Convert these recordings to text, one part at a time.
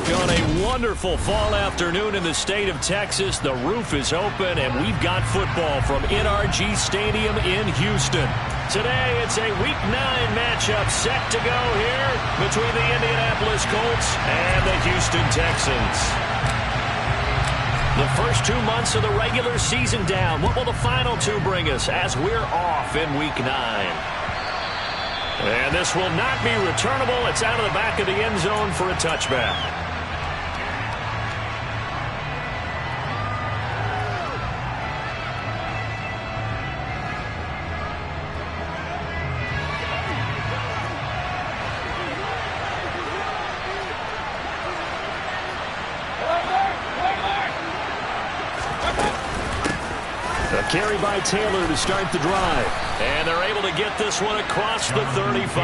On a wonderful fall afternoon in the state of Texas, the roof is open, and we've got football from NRG Stadium in Houston. Today, it's a Week 9 matchup set to go here between the Indianapolis Colts and the Houston Texans. The first 2 months of the regular season down. What will the final two bring us as we're off in Week 9? And this will not be returnable. It's out of the back of the end zone for a touchback. Carry by Taylor to start the drive. And they're able to get this one across the 35.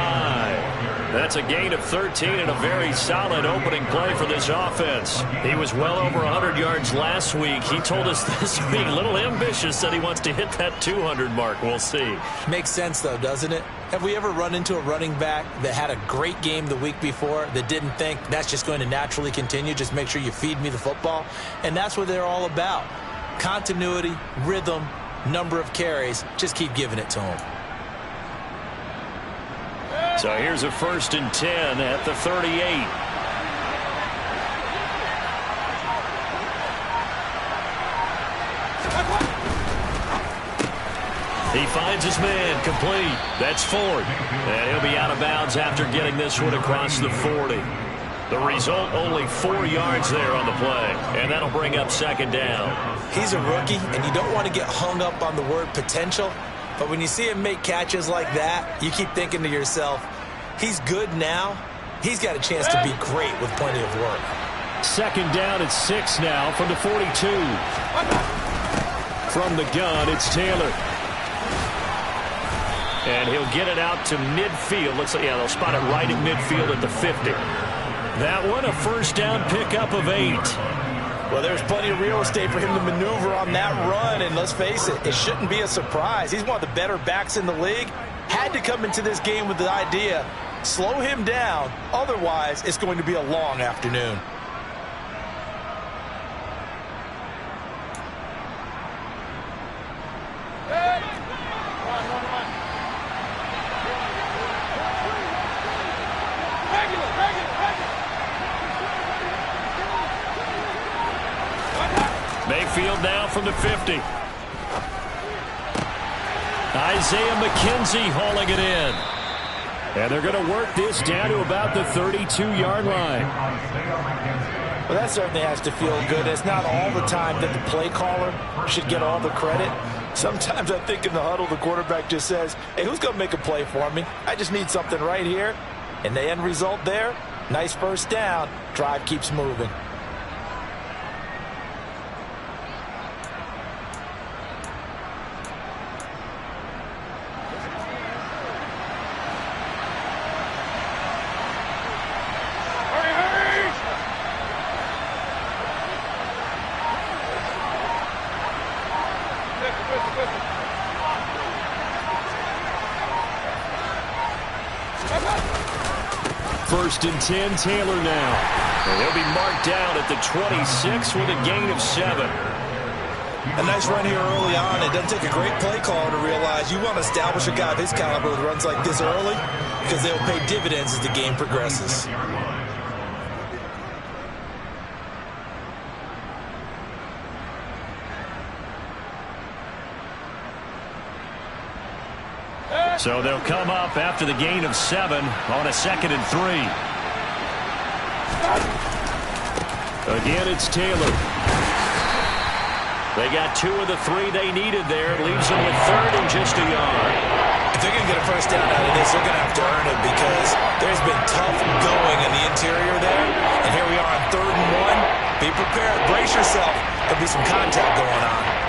That's a gain of 13 and a very solid opening play for this offense. He was well over 100 yards last week. He told us this week, a little ambitious, that he wants to hit that 200 mark. We'll see. Makes sense, though, doesn't it? Have we ever run into a running back that had a great game the week before that didn't think that's just going to naturally continue? Just make sure you feed me the football. And that's what they're all about. Continuity, rhythm, number of carries. Just keep giving it to him. So here's a 1st and 10 at the 38. He finds his man complete. That's Ford. And he'll be out of bounds after getting this one across the 40. The result, only 4 yards there on the play. And that'll bring up 2nd down. He's a rookie, and you don't want to get hung up on the word potential. But when you see him make catches like that, you keep thinking to yourself, he's good now. He's got a chance to be great with plenty of work. 2nd down at 6 now from the 42. From the gun, it's Taylor. And he'll get it out to midfield. Looks like, yeah, they'll spot it right at midfield at the 50. That one, a 1st down pickup of 8. Well, there's plenty of real estate for him to maneuver on that run, and let's face it, it shouldn't be a surprise. He's one of the better backs in the league. Had to come into this game with the idea, slow him down, otherwise it's going to be a long afternoon. Mayfield now from the 50. Isaiah McKenzie hauling it in. And they're going to work this down to about the 32-yard line. Well, that certainly has to feel good. It's not all the time that the play caller should get all the credit. Sometimes I think in the huddle, the quarterback just says, hey, who's going to make a play for me? I just need something right here. And the end result there, nice 1st down. Drive keeps moving. First and 10, Taylor now. And he'll be marked down at the 26 with a gain of 7. A nice run here early on. It doesn't take a great play caller to realize you want to establish a guy of his caliber with runs like this early because they'll pay dividends as the game progresses. So they'll come up after the gain of 7 on a 2nd and 3. Again, it's Taylor. They got 2 of the 3 they needed there. It leaves them with 3rd and just a yard. If they're going to get a 1st down out of this, they're going to have to earn it because there's been tough going in the interior there. And here we are on 3rd and 1. Be prepared. Brace yourself. There'll be some contact going on.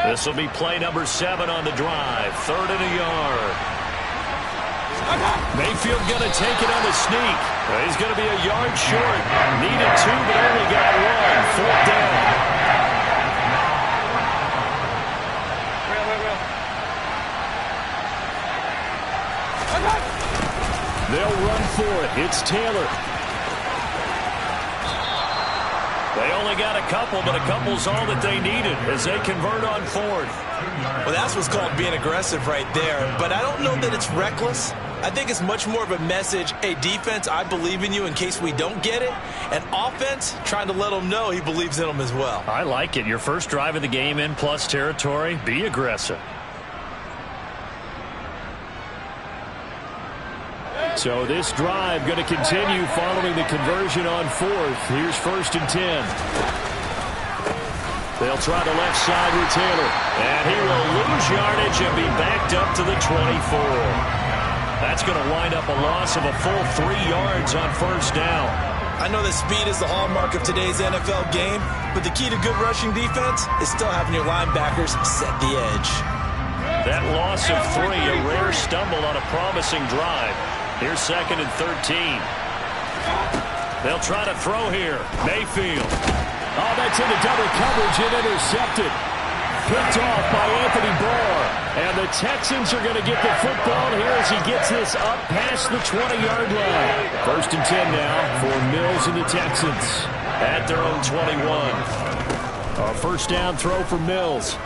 This will be play number 7 on the drive. 3rd and a yard. Mayfield going to take it on the sneak. He's going to be a yard short. Needed 2, but only got 1. Taylor. They only got a couple, but a couple's all that they needed as they convert on fourth. Well, that's what's called being aggressive right there. But I don't know that it's reckless. I think it's much more of a message, hey, defense, I believe in you in case we don't get it. And offense, trying to let them know he believes in them as well. I like it. Your first drive of the game in plus territory, be aggressive. So this drive going to continue following the conversion on fourth. Here's 1st and 10. They'll try the left side with Taylor. And he will lose yardage and be backed up to the 24. That's going to wind up a loss of a full 3 yards on 1st down. I know that speed is the hallmark of today's NFL game, but the key to good rushing defense is still having your linebackers set the edge. That loss of 3, a rare stumble on a promising drive. Here's 2nd and 13. They'll try to throw here. Mayfield. Oh, that's into double coverage and intercepted. Picked off by Anthony Barr. And the Texans are going to get the football here as he gets this up past the 20-yard line. 1st and 10 now for Mills and the Texans at their own 21. A 1st down throw for Mills.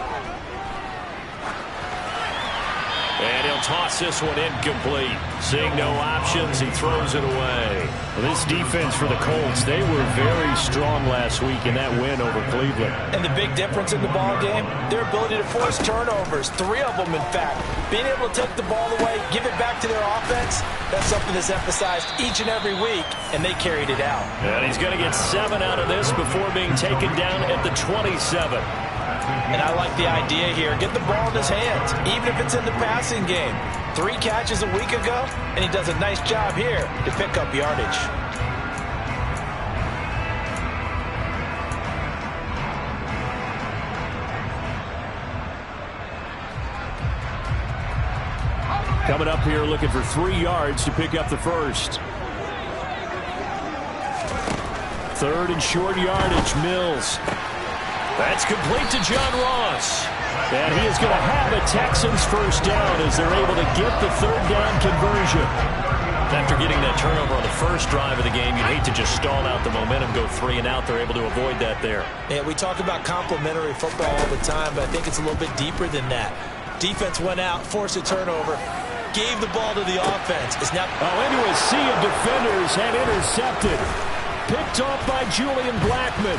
And he'll toss this one incomplete. Seeing no options, he throws it away. Well, this defense for the Colts, they were very strong last week in that win over Cleveland. And the big difference in the ball game, their ability to force turnovers, 3 of them in fact. Being able to take the ball away, give it back to their offense, that's something that's emphasized each and every week, and they carried it out. And he's going to get 7 out of this before being taken down at the 27. And I like the idea here. Get the ball in his hands, even if it's in the passing game. 3 catches a week ago, and he does a nice job here to pick up yardage. Coming up here looking for 3 yards to pick up the first. 3rd and short yardage, Mills. That's complete to John Ross. And he is going to have a Texans 1st down as they're able to get the 3rd down conversion. After getting that turnover on the first drive of the game, you'd hate to just stall out the momentum, go 3 and out. They're able to avoid that there. Yeah, we talk about complementary football all the time, but I think it's a little bit deeper than that. Defense went out, forced a turnover, gave the ball to the offense. It's now into a sea of defenders and intercepted. Picked off by Julian Blackmon.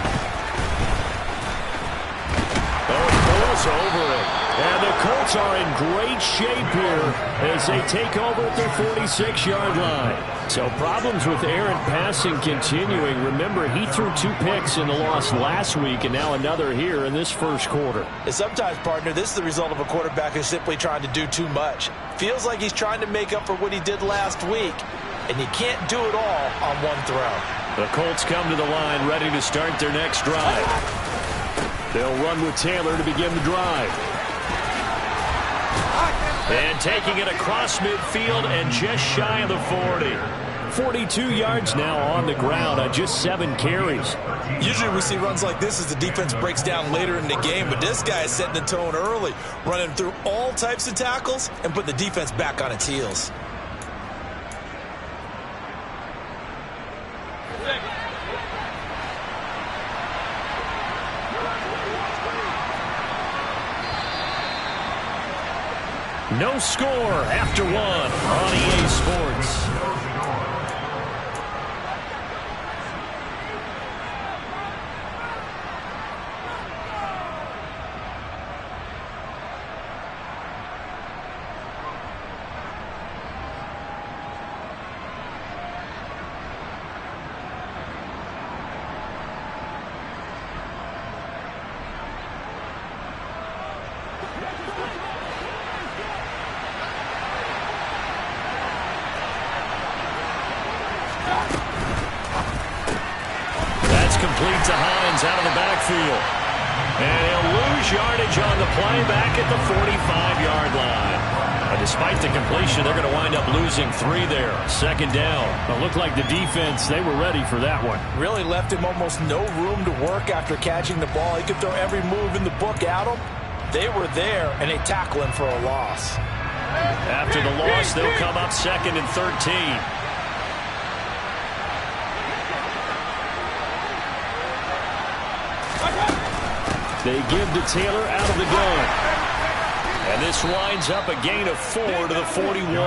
Over it. And the Colts are in great shape here as they take over at their 46-yard line. So problems with errant passing continuing. Remember, he threw 2 picks in the loss last week and now another here in this first quarter. And sometimes, partner, this is the result of a quarterback who's simply trying to do too much. Feels like he's trying to make up for what he did last week, and you can't do it all on one throw. The Colts come to the line ready to start their next drive. They'll run with Taylor to begin the drive. And taking it across midfield and just shy of the 40. 42 yards now on the ground on just 7 carries. Usually we see runs like this as the defense breaks down later in the game, but this guy is setting the tone early, running through all types of tackles and put the defense back on its heels. No score after 1 on EA Sports. Complete to Hines out of the backfield. And he'll lose yardage on the play back at the 45-yard line. And despite the completion, they're going to wind up losing 3 there. 2nd down. It looked like the defense, they were ready for that one. Really left him almost no room to work after catching the ball. He could throw every move in the book at him. They were there, and they tackle him for a loss. After the loss, they'll come up 2nd and 13. They give to Taylor out of the gun. And this winds up a gain of 4 to the 41.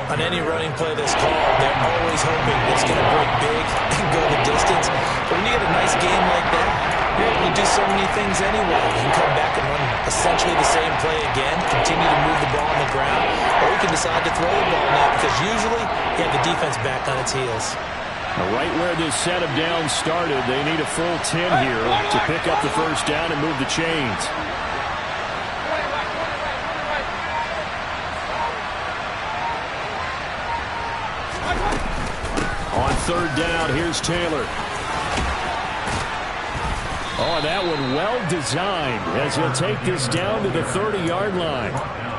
On any running play that's called, they're always hoping it's going to break big and go the distance. But when you get a nice game like that, you're able to do so many things anyway. You can come back and run essentially the same play again, continue to move the ball on the ground, or you can decide to throw the ball now because usually you have the defense back on its heels. Right where this set of downs started, they need a full 10 here to pick up the first down and move the chains. On third down, here's Taylor. Oh, that one well designed as he'll take this down to the 30-yard line.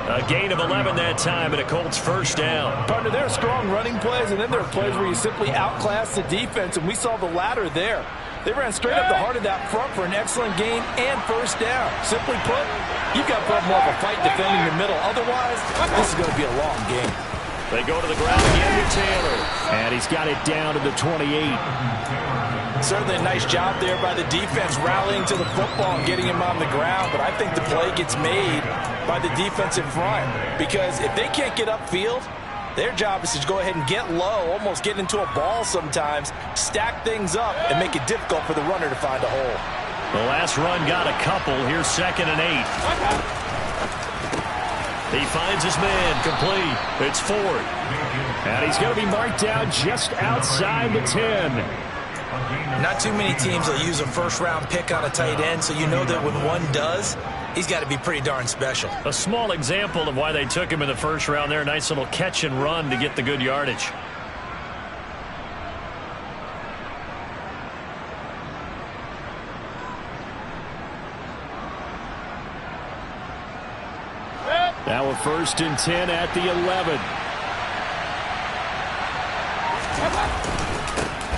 A gain of 11 that time and a Colts first down. Partner, there are strong running plays, and then there are plays where you simply outclass the defense, and we saw the latter there. They ran straight up the heart of that front for an excellent gain and first down. Simply put, you've got to put more of a fight defending the middle. Otherwise, this is going to be a long game. They go to the ground again with Taylor. And he's got it down to the 28. Certainly a nice job there by the defense rallying to the football and getting him on the ground. But I think the play gets made by the defensive front. Because if they can't get upfield, their job is to go ahead and get low, almost get into a ball sometimes, stack things up, and make it difficult for the runner to find a hole. The last run got a couple. Here's 2nd and 8. He finds his man, complete. It's Ford. And he's going to be marked down just outside the 10. Not too many teams will use a first-round pick on a tight end, so you know that when one does, he's got to be pretty darn special. A small example of why they took him in the first round there. Nice little catch and run to get the good yardage. Now a 1st and 10 at the 11.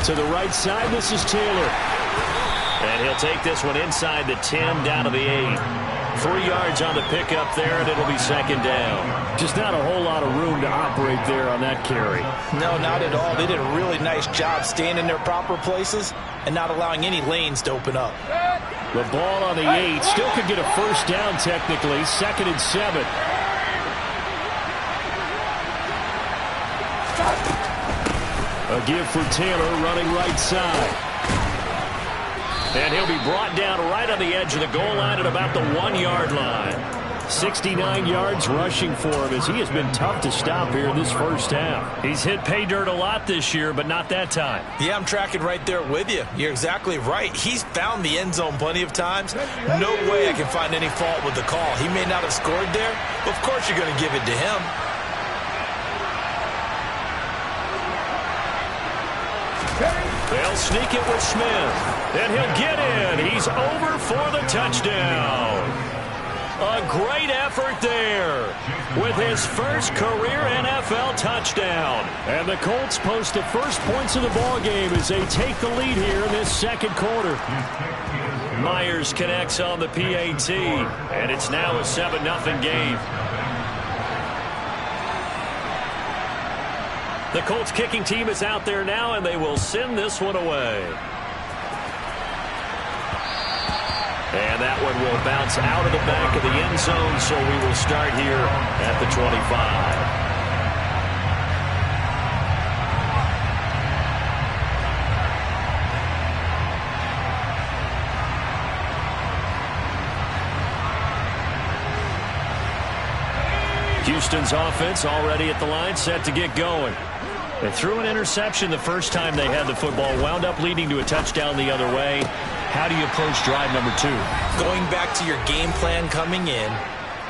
To the right side, this is Taylor. And he'll take this one inside the 10 down to the 8. 3 yards on the pickup there, and it'll be 2nd down. Just not a whole lot of room to operate there on that carry. No, not at all. They did a really nice job staying in their proper places and not allowing any lanes to open up. The ball on the 8. Still could get a first down technically. 2nd and 7. A give for Taylor running right side. And he'll be brought down right on the edge of the goal line at about the 1-yard line. 69 yards rushing for him as he has been tough to stop here in this first half. He's hit pay dirt a lot this year, but not that time. Yeah, I'm tracking right there with you. You're exactly right. He's found the end zone plenty of times. No way I can find any fault with the call. He may not have scored there, but of course you're going to give it to him. They'll sneak it with Smith, and he'll get in. He's over for the touchdown. A great effort there with his first career NFL touchdown. And the Colts post the first points of the ballgame as they take the lead here in this second quarter. Myers connects on the PAT, and it's now a 7-0 game. The Colts kicking team is out there now, and they will send this one away. And that one will bounce out of the back of the end zone, so we will start here at the 25. Houston's offense already at the line, set to get going. They threw an interception the first time they had the football, wound up leading to a touchdown the other way. How do you approach drive number 2? Going back to your game plan coming in,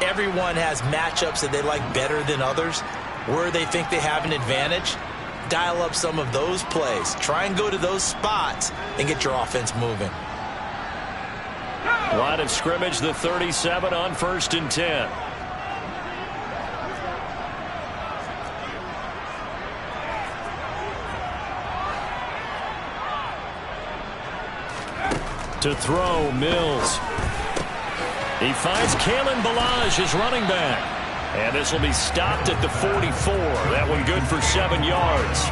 everyone has matchups that they like better than others. Where they think they have an advantage, dial up some of those plays. Try and go to those spots and get your offense moving. Line of scrimmage, the 37 on 1st and 10. To throw, Mills. He finds Kalen Ballage, his running back. And this will be stopped at the 44. That one good for 7 yards.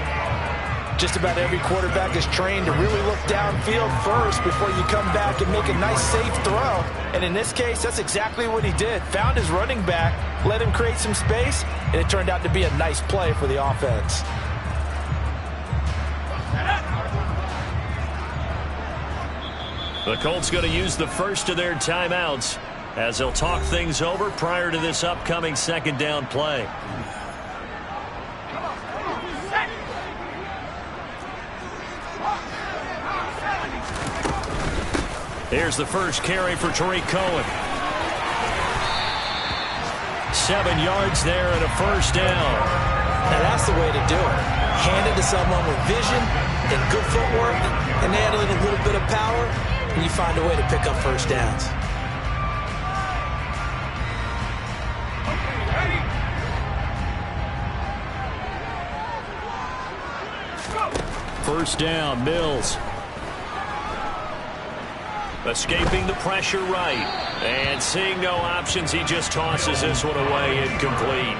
Just about every quarterback is trained to really look downfield first before you come back and make a nice, safe throw. And in this case, that's exactly what he did. Found his running back, let him create some space, and it turned out to be a nice play for the offense. The Colts going to use the first of their timeouts as they'll talk things over prior to this upcoming second down play. Here's the first carry for Tariq Cohen. 7 yards there and a first down. Now that's the way to do it. Hand it to someone with vision and good footwork, and add in a little bit of power, and you find a way to pick up first downs. First down, Mills. Escaping the pressure right. And seeing no options, he just tosses this one away, incomplete.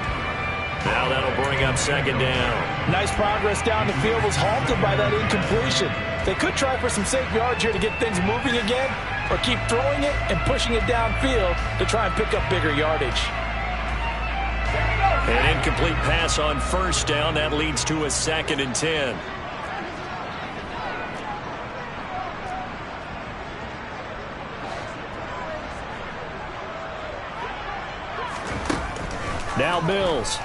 Now that'll bring up second down. Nice progress down the field, was halted by that incompletion. They could try for some safe yards here to get things moving again, or keep throwing it and pushing it downfield to try and pick up bigger yardage. An incomplete pass on first down. That leads to a 2nd and 10. Now Mills.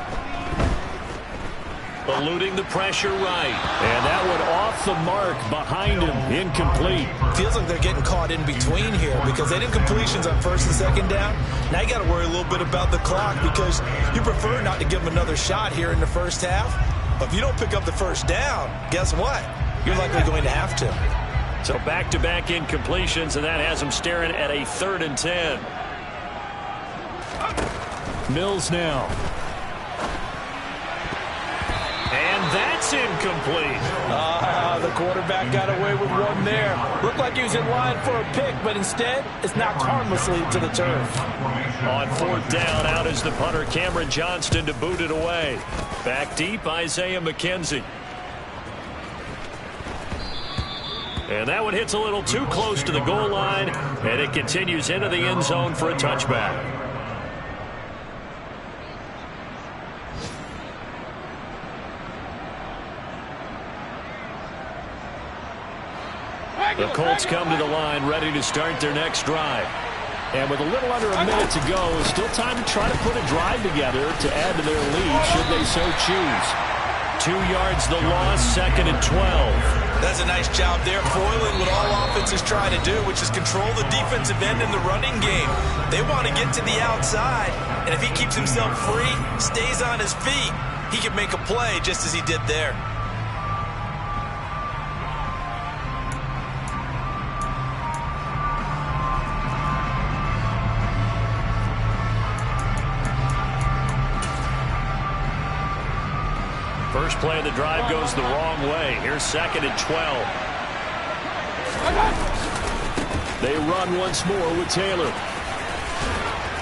Eluding the pressure right. And that one off the mark behind him. Incomplete. Feels like they're getting caught in between here because they did completions on first and second down. Now you got to worry a little bit about the clock because you prefer not to give them another shot here in the first half. But if you don't pick up the first down, guess what? You're likely going to have to. So back-to-back incompletions, and that has them staring at a 3rd and 10. Mills now. And that's incomplete. The quarterback got away with one there. Looked like he was in line for a pick, but instead, it's knocked harmlessly to the turf. On 4th down, out is the punter, Cameron Johnston, to boot it away. Back deep, Isaiah McKenzie. And that one hits a little too close to the goal line, and it continues into the end zone for a touchback. The Colts come to the line ready to start their next drive. And with a little under a minute to go, it's still time to try to put a drive together to add to their lead should they so choose. 2 yards the loss, 2nd and 12. That's a nice job there, foiling what all offenses try to do, which is control the defensive end in the running game. They want to get to the outside, and if he keeps himself free, stays on his feet, he can make a play just as he did there. First play of the drive goes the wrong way. Here's 2nd and 12. They run once more with Taylor.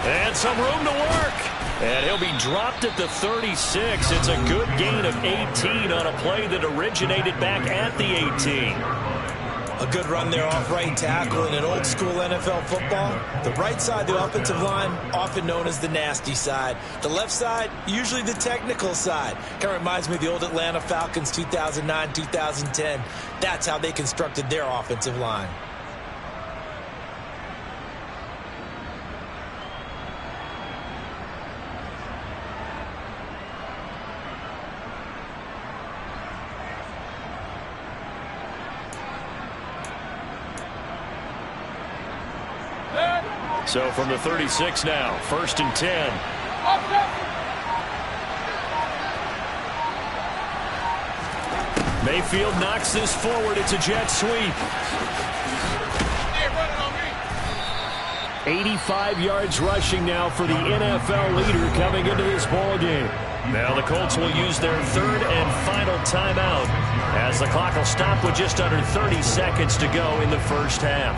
And some room to work. And he'll be dropped at the 36. It's a good gain of 18 on a play that originated back at the 18. A good run there off right tackle in an old school NFL football. The right side of the offensive line, often known as the nasty side. The left side, usually the technical side. Kind of reminds me of the old Atlanta Falcons 2009-2010. That's how they constructed their offensive line. So from the 36 now, 1st and 10. Mayfield knocks this forward. It's a jet sweep. 85 yards rushing now for the NFL leader coming into this ball game. Now the Colts will use their 3rd and final timeout as the clock will stop with just under 30 seconds to go in the first half.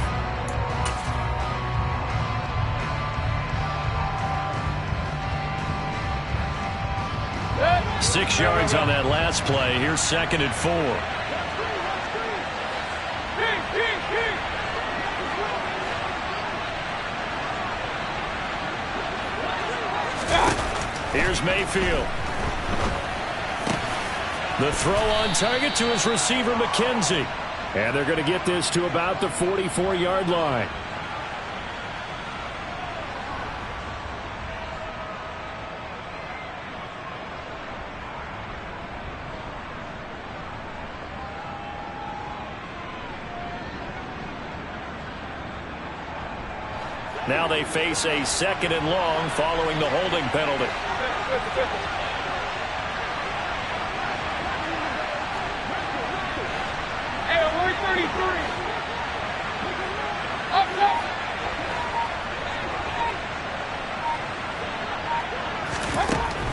6 yards on that last play. Here's 2nd and 4. Here's Mayfield. The throw on target to his receiver, McKenzie. And they're going to get this to about the 44-yard line. Now they face a 2nd and long following the holding penalty.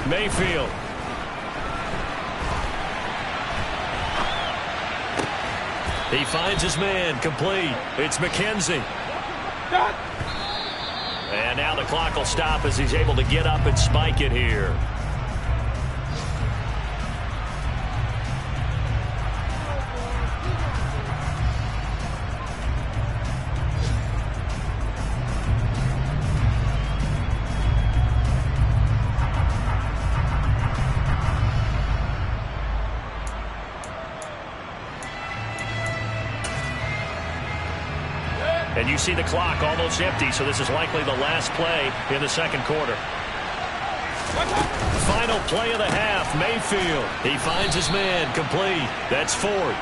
Mayfield. He finds his man, complete. It's McKenzie. And now the clock will stop as he's able to get up and spike it here. And you see the clock almost empty, so this is likely the last play in the 2nd quarter. Final play of the half, Mayfield. He finds his man, complete. That's 4th.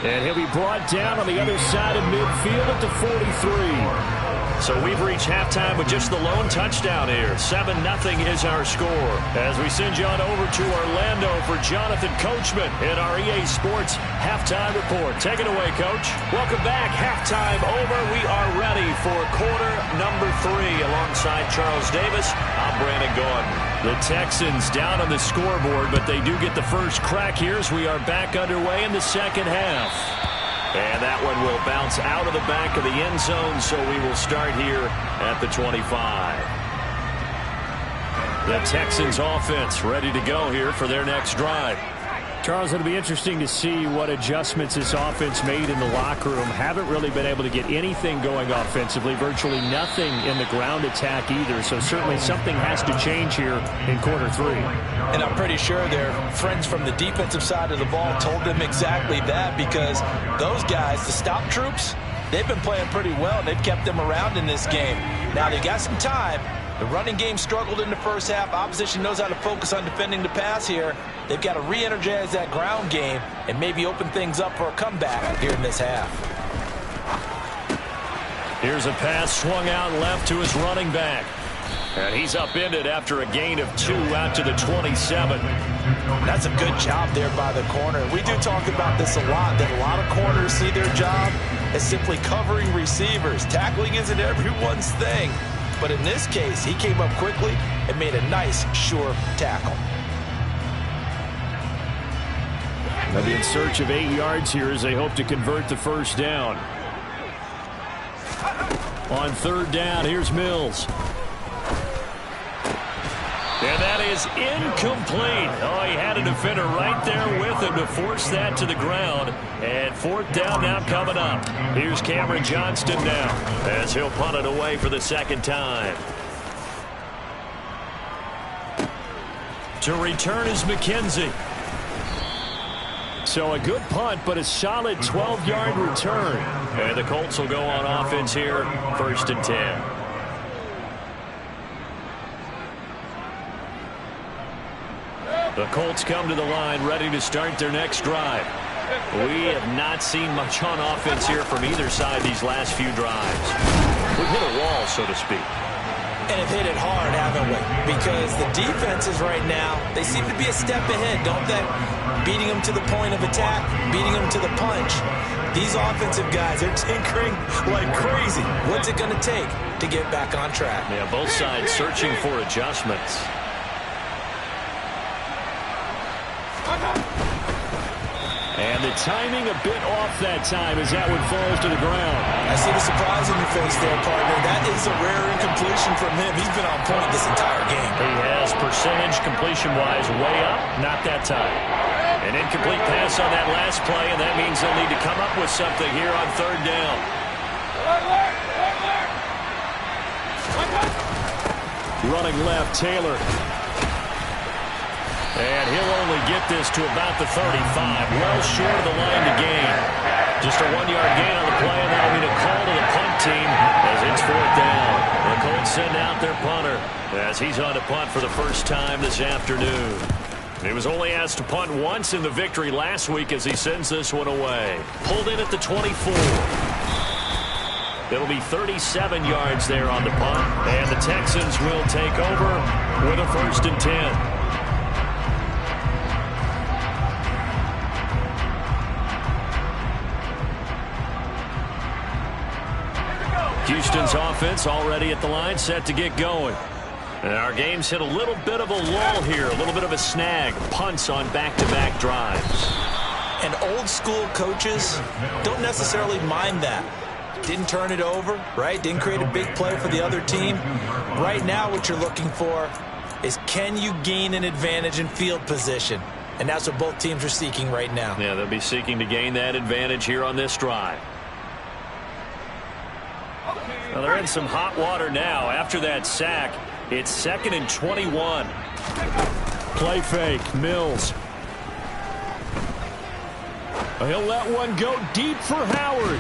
And he'll be brought down on the other side of midfield at the 43. So we've reached halftime with just the lone touchdown here. 7-0 is our score. As we send you on over to Orlando for Jonathan Coachman in our EA Sports Halftime Report. Take it away, Coach. Welcome back. Halftime over. We are ready for quarter number 3 alongside Charles Davis. I'm Brandon Gaudin. The Texans down on the scoreboard, but they do get the first crack here as we are back underway in the 2nd half. And that one will bounce out of the back of the end zone, so we will start here at the 25. The Texans offense ready to go here for their next drive. Charles, it'll be interesting to see what adjustments this offense made in the locker room. Haven't really been able to get anything going offensively, virtually nothing in the ground attack either. So certainly something has to change here in quarter 3. And I'm pretty sure their friends from the defensive side of the ball told them exactly that, because those guys, the stop troops, they've been playing pretty well. They've kept them around in this game. Now they got some time. The running game struggled in the first half. Opposition knows how to focus on defending the pass here. They've got to re-energize that ground game and maybe open things up for a comeback here in this half. Here's a pass swung out left to his running back. And he's upended after a gain of 2 out to the 27. That's a good job there by the corner. We do talk about this a lot, that a lot of corners see their job as simply covering receivers. Tackling isn't everyone's thing. But in this case, he came up quickly and made a nice, sure tackle. They'll be in search of 8 yards here as they hope to convert the first down. On 3rd down, here's Mills. And that is incomplete. Oh, he had a defender right there with him to force that to the ground. And 4th down now coming up. Here's Cameron Johnston now as he'll punt it away for the 2nd time. To return is McKenzie. So a good punt, but a solid 12-yard return. And the Colts will go on offense here, 1st and 10. The Colts come to the line ready to start their next drive. We have not seen much on offense here from either side these last few drives. We've hit a wall, so to speak. And have hit it hard, haven't we? Because the defenses right now, they seem to be a step ahead, don't they? Beating them to the point of attack, beating them to the punch. These offensive guys are tinkering like crazy. What's it going to take to get back on track? Yeah, both sides searching for adjustments. And the timing a bit off that time as that one falls to the ground. I see the surprise in your face there, partner. That is a rare incompletion from him. He's been on point this entire game. He has percentage completion-wise way up, not that time. An incomplete pass on that last play, and that means they'll need to come up with something here on 3rd down. Running left, Taylor. And he'll only get this to about the 35, well short of the line to gain. Just a 1-yard gain on the play, and that'll be a call to the punt team as it's 4th down. The Colts send out their punter as he's on to punt for the first time this afternoon. He was only asked to punt once in the victory last week as he sends this one away. Pulled in at the 24. It'll be 37 yards there on the punt, and the Texans will take over with a 1st and 10. Houston's offense already at the line, set to get going. And our game's hit a little bit of a lull here, a little bit of a snag. Punts on back-to-back drives. And old-school coaches don't necessarily mind that. Didn't turn it over, right? Didn't create a big play for the other team. Right now what you're looking for is, can you gain an advantage in field position? And that's what both teams are seeking right now. Yeah, they'll be seeking to gain that advantage here on this drive. Well, they're in some hot water now. After that sack, it's 2nd and 21. Play fake, Mills. He'll let one go deep for Howard.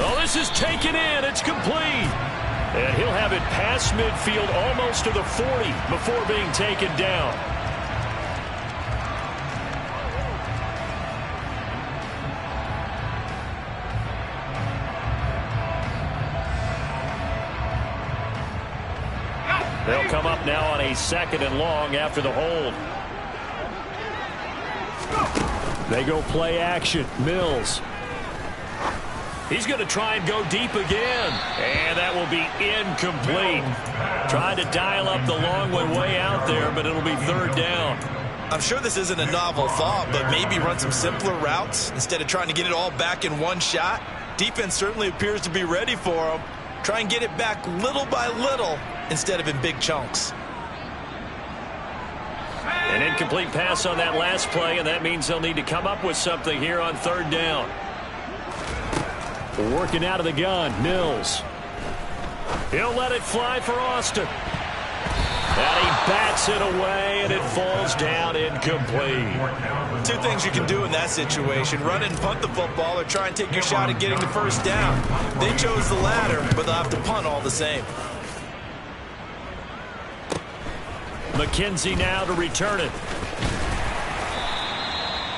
Oh, this is taken in. It's complete. And he'll have it past midfield almost to the 40 before being taken down. They'll come up now on a 2nd and long after the hold. They go play action. Mills. He's going to try and go deep again. And that will be incomplete. Trying to dial up the long one way out there, but it'll be 3rd down. I'm sure this isn't a novel thought, but maybe run some simpler routes instead of trying to get it all back in one shot. Defense certainly appears to be ready for him. Try and get it back little by little instead of in big chunks. An incomplete pass on that last play, and that means they'll need to come up with something here on 3rd down. Working out of the gun, Mills. He'll let it fly for Austin. And he bats it away, and it falls down incomplete. 2 things you can do in that situation: run and punt the football, or try and take your shot at getting the 1st down. They chose the latter, but they'll have to punt all the same. McKenzie now to return it.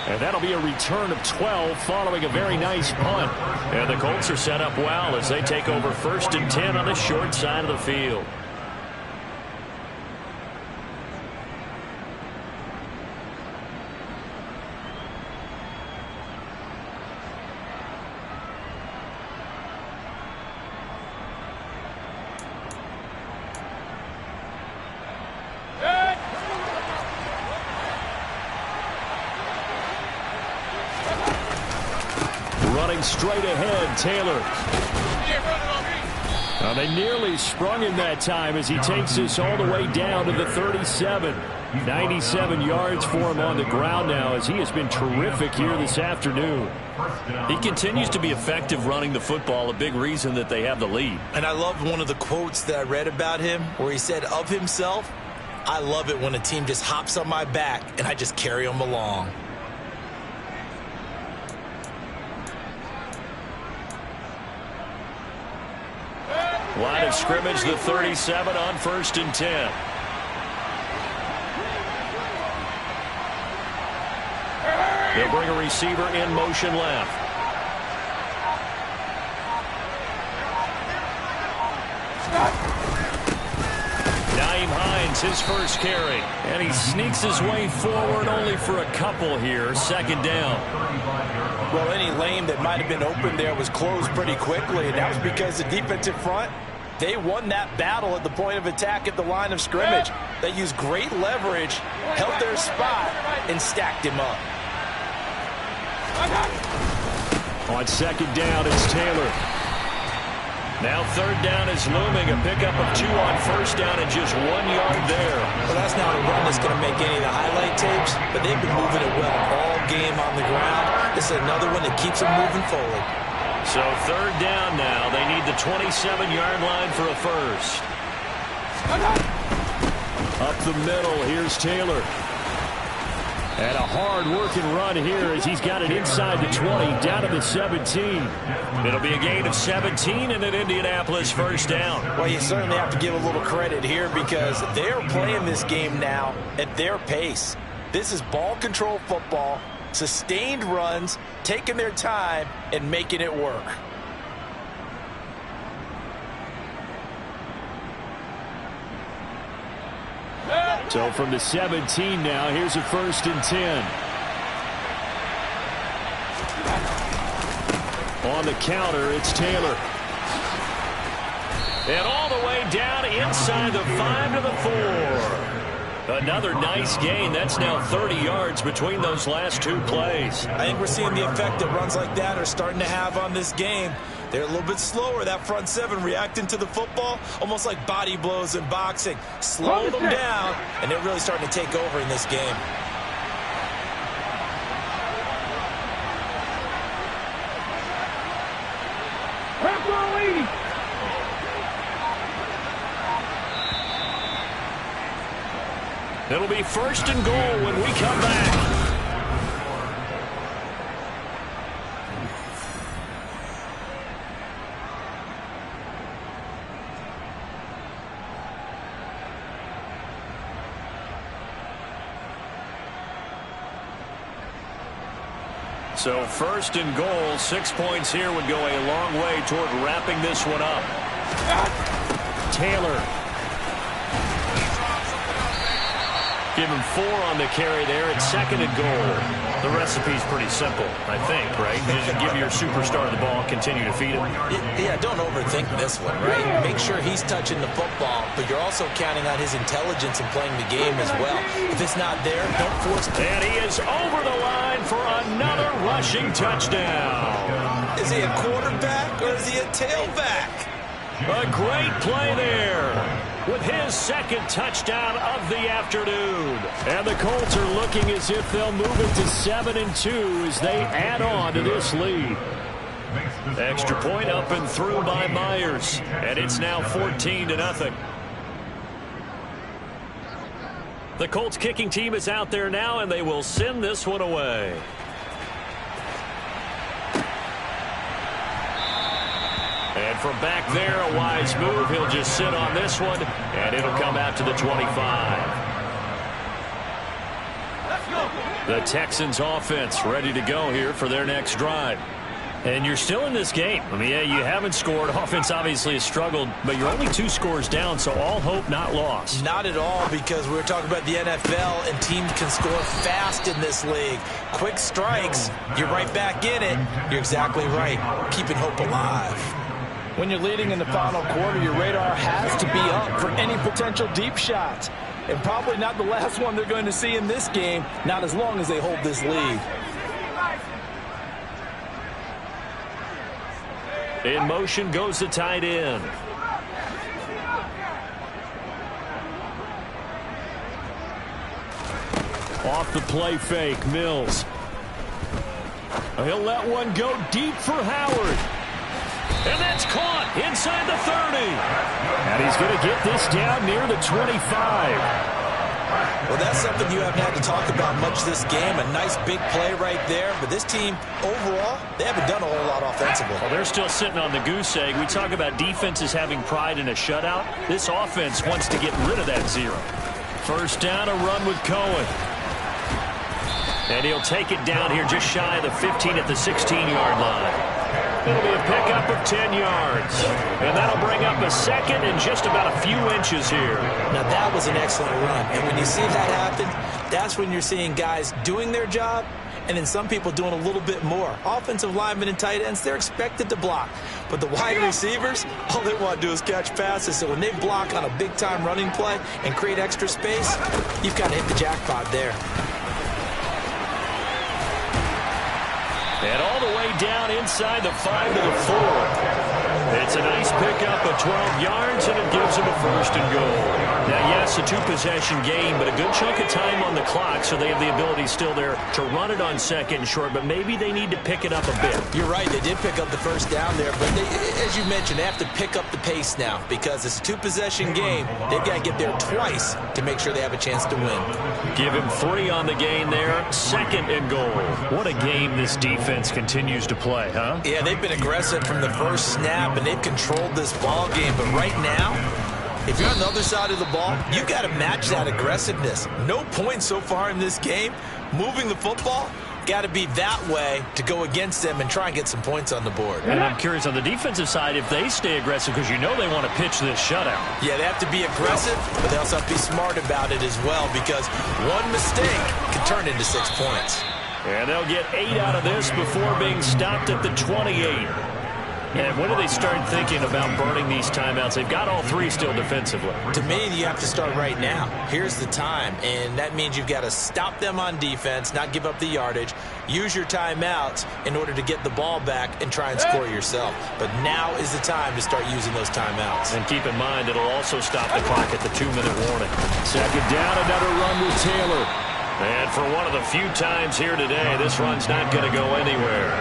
And that'll be a return of 12 following a very nice punt. And the Colts are set up well as they take over 1st and 10 on the short side of the field. Straight ahead, Taylor. Now they nearly sprung him that time as he takes this all the way down to the 37. 97 yards for him on the ground now as he has been terrific here this afternoon. He continues to be effective running the football, a big reason that they have the lead. And I love one of the quotes that I read about him where he said of himself, "I love it when a team just hops on my back and I just carry them along." Line of scrimmage, the 37 on 1st and 10. They'll bring a receiver in motion left. Nyheim Hines, his first carry. And he sneaks his way forward only for a couple here. 2nd down. Well, any lane that might have been open there was closed pretty quickly, and that was because the defensive front, they won that battle at the point of attack at the line of scrimmage. They used great leverage, held their spot, and stacked him up. On 2nd down, it's Taylor. Now 3rd down is looming. A pickup of 2 on 1st down and just 1 yard there. Well, that's not a run that's going to make any of the highlight tapes, but they've been moving it well all game on the ground. This is another one that keeps them moving forward. So 3rd down now. They need the 27-yard line for a first. Up the middle, here's Taylor. And a hard-working run here as he's got it inside the 20, down to the 17. It'll be a gain of 17 and an Indianapolis first down. Well, you certainly have to give a little credit here because they're playing this game now at their pace. This is ball control football, sustained runs, taking their time, and making it work. So from the 17 now, here's a 1st and 10. On the counter, it's Taylor. And all the way down inside the 5 to the 4. Another nice gain. That's now 30 yards between those last 2 plays. I think we're seeing the effect that runs like that are starting to have on this game. They're a little bit slower, that front 7, reacting to the football, almost like body blows in boxing. Slow them down, and they're really starting to take over in this game. It'll be 1st and goal when we come back. So 1st and goal, 6 points here would go a long way toward wrapping this one up. Taylor. Give him 4 on the carry there at 2nd and goal. The recipe's pretty simple, I think, right? You just give your superstar the ball, continue to feed him. Yeah, don't overthink this one, right? Make sure he's touching the football, but you're also counting on his intelligence in playing the game as well. If it's not there, don't force it. And he is over the line for another rushing touchdown. Is he a quarterback or is he a tailback? A great play there with his 2nd touchdown of the afternoon. And the Colts are looking as if they'll move it to 7-2 as they add on to this lead. Extra point up and through by Myers. And it's now 14-0. The Colts kicking team is out there now, and they will send this one away. And from back there, a wise move. He'll just sit on this one, and it'll come out to the 25. The Texans offense ready to go here for their next drive. And you're still in this game. I mean, yeah, you haven't scored. Offense obviously has struggled, but you're only 2 scores down, so all hope not lost. Not at all, because we're talking about the NFL, and teams can score fast in this league. Quick strikes, you're right back in it. You're exactly right. Keeping hope alive. When you're leading in the final quarter, your radar has to be up for any potential deep shots. And probably not the last one they're going to see in this game, not as long as they hold this lead. In motion goes the tight end. Off the play fake, Mills. He'll let one go deep for Howard. And that's caught inside the 30. And he's going to get this down near the 25. Well, that's something you haven't had to talk about much this game. A nice big play right there. But this team, overall, they haven't done a whole lot offensively. Well, they're still sitting on the goose egg. We talk about defenses having pride in a shutout. This offense wants to get rid of that 0. First down, a run with Cohen. And he'll take it down here just shy of the 15 at the 16-yard line. It'll be a pickup of 10 yards. And that'll bring up a 2nd and just about a few inches here. Now, that was an excellent run. And when you see that happen, that's when you're seeing guys doing their job and then some people doing a little bit more. Offensive linemen and tight ends, they're expected to block. But the wide receivers, all they want to do is catch passes. So when they block on a big-time running play and create extra space, you've got to hit the jackpot there. And all the way down inside the 5 to the 4. It's a nice pickup of 12 yards, and it gives them a first and goal. Now, yes, a two-possession game, but a good chunk of time on the clock, so they have the ability still there to run it on second and short, but maybe they need to pick it up a bit. You're right. They did pick up the first down there, but as you mentioned, they have to pick up the pace now because it's a two-possession game. They've got to get there twice to make sure they have a chance to win. Give him 3 on the gain there. Second and goal. What a game this defense continues to play, huh? Yeah, they've been aggressive from the first snap, and they've controlled this ball game. But right now, if you're on the other side of the ball, you've got to match that aggressiveness. No points so far in this game. Moving the football, got to be that way to go against them and try and get some points on the board. And I'm curious on the defensive side if they stay aggressive because you know they want to pitch this shutout. Yeah, they have to be aggressive, but they also have to be smart about it as well because one mistake can turn into 6 points. And they'll get 8 out of this before being stopped at the 28. And when do they start thinking about burning these timeouts? They've got all 3 still defensively. To me, you have to start right now. Here's the time, and that means you've got to stop them on defense, not give up the yardage, use your timeouts in order to get the ball back and try and score yourself. But now is the time to start using those timeouts. And keep in mind, it'll also stop the clock at the 2-minute warning. Second down, another run with Taylor. And for one of the few times here today, this run's not going to go anywhere.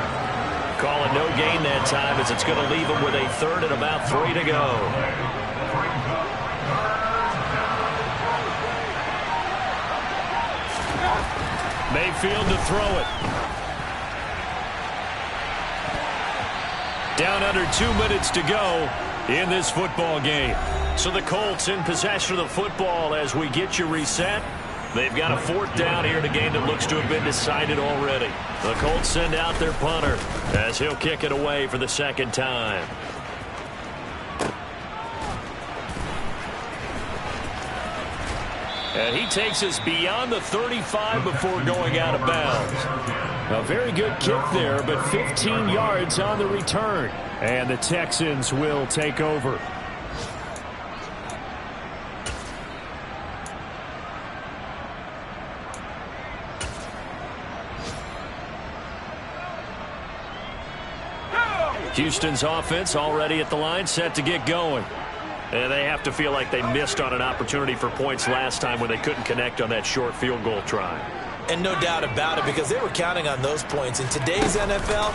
Calling no gain that time as it's going to leave them with a third and about 3 to go. Mayfield to throw it. Down under 2 minutes to go in this football game. So the Colts in possession of the football as we get you reset. They've got a 4th down here in a game that looks to have been decided already. The Colts send out their punter as he'll kick it away for the second time. And he takes us beyond the 35 before going out of bounds. A very good kick there, but 15 yards on the return. And the Texans will take over. Houston's offense already at the line, set to get going. And they have to feel like they missed on an opportunity for points last time when they couldn't connect on that short field goal try. And no doubt about it, because they were counting on those points. In today's NFL,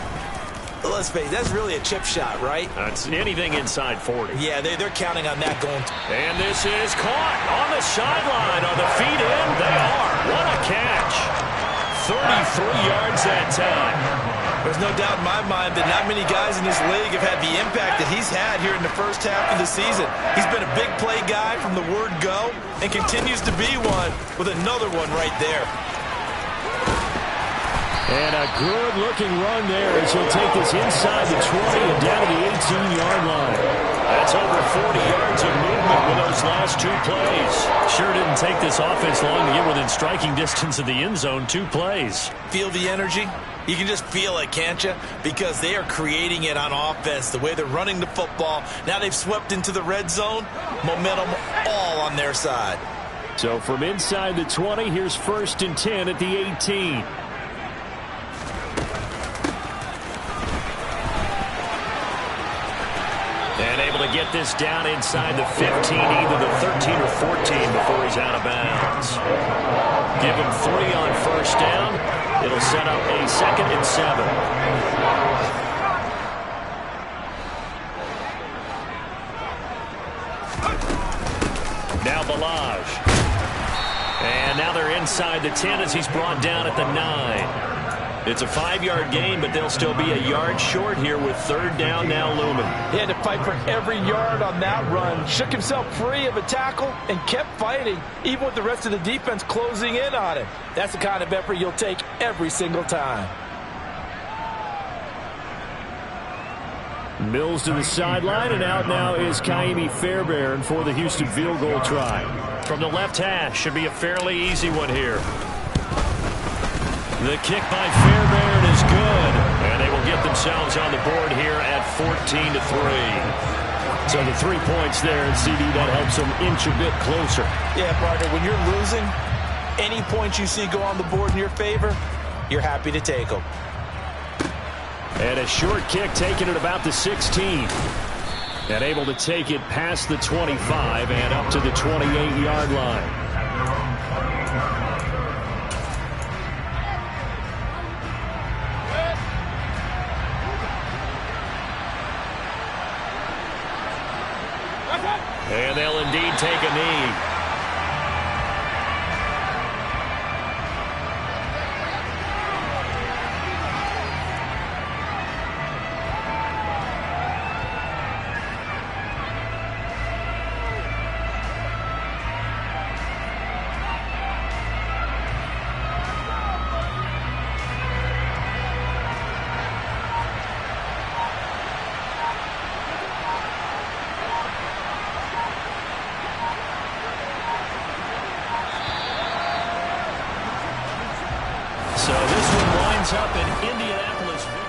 let's face it, that's really a chip shot, right? That's anything inside 40. Yeah, they're counting on that going. And this is caught on the sideline. Are the feet in? They are. What a catch. 33 yards that time. There's no doubt in my mind that not many guys in this league have had the impact that he's had here in the first half of the season. He's been a big play guy from the word go and continues to be one with another one right there. And a good-looking run there as he'll take this inside the 20 and down to the 18-yard line. That's over 40 yards of movement with those last 2 plays. Sure didn't take this offense long to get within striking distance of the end zone. 2 plays. Feel the energy? You can just feel it, can't you? Because they are creating it on offense, the way they're running the football. Now they've swept into the red zone. Momentum all on their side. So from inside the 20, here's 1st and 10 at the 18. And able to get this down inside the 15, either the 13 or 14 before he's out of bounds. Give him 3 on 1st down. It'll set up a 2nd and 7. Now Ballage. And now they're inside the 10 as he's brought down at the 9. It's a 5-yard gain, but they'll still be a yard short here with 3rd down now looming. He had to fight for every yard on that run. Shook himself free of a tackle and kept fighting, even with the rest of the defense closing in on him. That's the kind of effort you'll take every single time. Mills to the sideline, and out now is Ka'imi Fairbairn for the Houston field goal try. From the left hash, should be a fairly easy one here. The kick by Fairbairn is good, and they will get themselves on the board here at 14-3. So the 3 points there, and CD, that helps them inch a bit closer. Yeah, partner, when you're losing, any points you see go on the board in your favor, you're happy to take them. And a short kick taken at about the 16. And able to take it past the 25 and up to the 28-yard line. And they'll indeed take a knee. So this one winds up in Indianapolis.